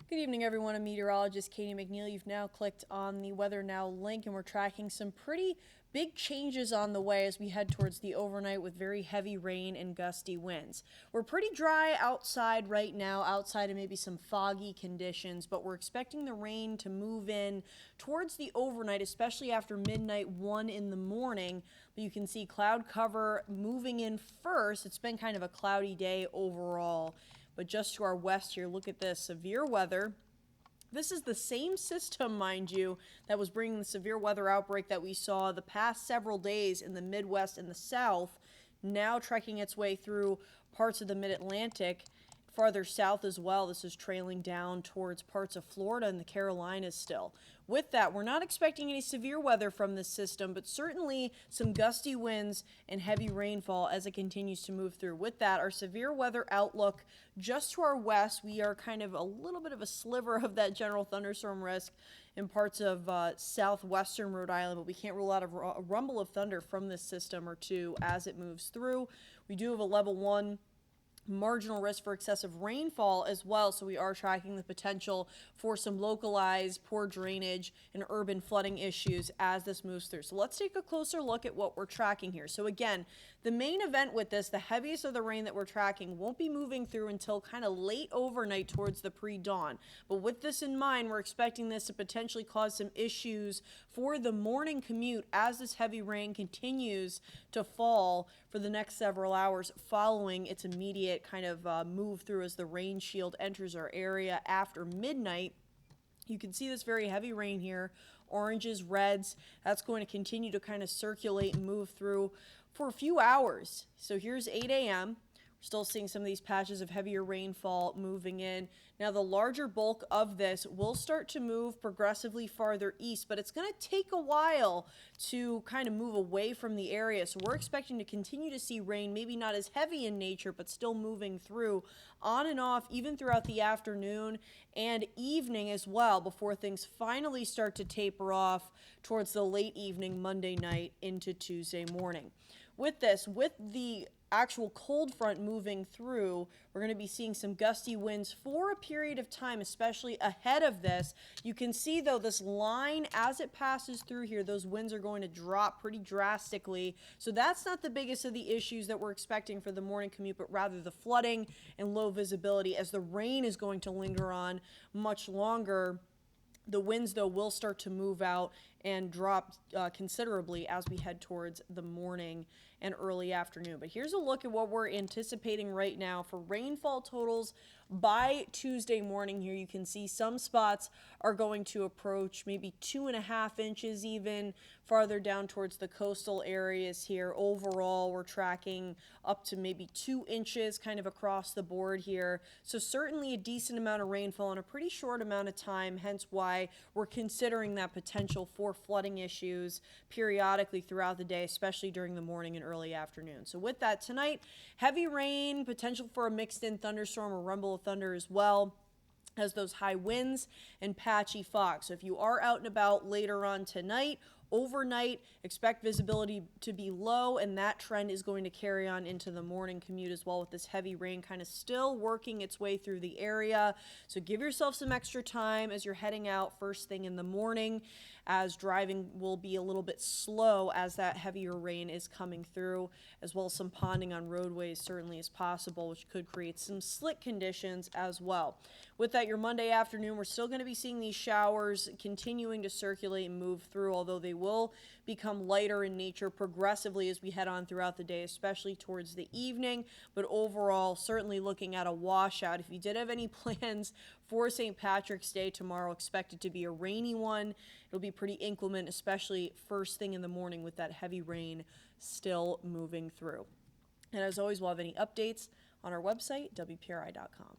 Good evening, everyone. I'm meteorologist Catie McNeil. You've now clicked on the Weather Now link, and we're tracking some pretty big changes on the way as we head towards the overnight with very heavy rain and gusty winds. We're pretty dry outside right now, outside of maybe some foggy conditions, but we're expecting the rain to move in towards the overnight, especially after midnight, 1 in the morning. But you can see cloud cover moving in first. It's been kind of a cloudy day overall. But just to our west here, look at this, severe weather. This is the same system, mind you, that was bringing the severe weather outbreak that we saw the past several days in the Midwest and the South, now trekking its way through parts of the Mid-Atlantic, farther south as well. This is trailing down towards parts of Florida and the Carolinas still. With that, we're not expecting any severe weather from this system, but certainly some gusty winds and heavy rainfall as it continues to move through. With that, our severe weather outlook just to our west, we are kind of a little bit of a sliver of that general thunderstorm risk in parts of southwestern Rhode Island, but we can't rule out a rumble of thunder from this system or two as it moves through. We do have a level 1 marginal risk for excessive rainfall as well, so we are tracking the potential for some localized poor drainage and urban flooding issues as this moves through. So let's take a closer look at what we're tracking here. So again, the main event with this, the heaviest of the rain that we're tracking, won't be moving through until kind of late overnight towards the pre-dawn. But with this in mind, we're expecting this to potentially cause some issues for the morning commute as this heavy rain continues to fall for the next several hours following its immediate kind of move through as the rain shield enters our area after midnight. You can see this very heavy rain here, oranges, reds. That's going to continue to kind of circulate and move through for a few hours. So here's 8 a.m. We're still seeing some of these patches of heavier rainfall moving in. Now, the larger bulk of this will start to move progressively farther east, but it's going to take a while to kind of move away from the area. So we're expecting to continue to see rain, maybe not as heavy in nature, but still moving through on and off, even throughout the afternoon and evening as well, before things finally start to taper off towards the late evening, Monday night into Tuesday morning. With this, with the actual cold front moving through, we're going to be seeing some gusty winds for a period of time, especially ahead of this. You can see, though, this line, as it passes through here, those winds are going to drop pretty drastically. So that's not the biggest of the issues that we're expecting for the morning commute, but rather the flooding and low visibility as the rain is going to linger on much longer. The winds, though, will start to move out and drop considerably as we head towards the morning and early afternoon. But here's a look at what we're anticipating right now for rainfall totals by Tuesday morning. Here you can see some spots are going to approach maybe 2.5 inches even farther down towards the coastal areas here. Overall, we're tracking up to maybe 2 inches kind of across the board here. So certainly a decent amount of rainfall in a pretty short amount of time, hence why we're considering that potential for flooding issues periodically throughout the day, especially during the morning and early afternoon. So with that, tonight, heavy rain, potential for a mixed in thunderstorm or rumble of thunder as well as those high winds and patchy fog. So if you are out and about later on tonight, overnight, expect visibility to be low, and that trend is going to carry on into the morning commute as well, with this heavy rain kind of still working its way through the area. So give yourself some extra time as you're heading out first thing in the morning, as driving will be a little bit slow as that heavier rain is coming through, as well as some ponding on roadways certainly is possible, which could create some slick conditions as well. With that, your Monday afternoon, we're still going to be seeing these showers continuing to circulate and move through, although they will become lighter in nature progressively as we head on throughout the day, especially towards the evening. But overall, certainly looking at a washout. If you did have any plans for St. Patrick's Day tomorrow, expect it to be a rainy one. It'll be pretty inclement, especially first thing in the morning with that heavy rain still moving through. And as always, we'll have any updates on our website, WPRI.com.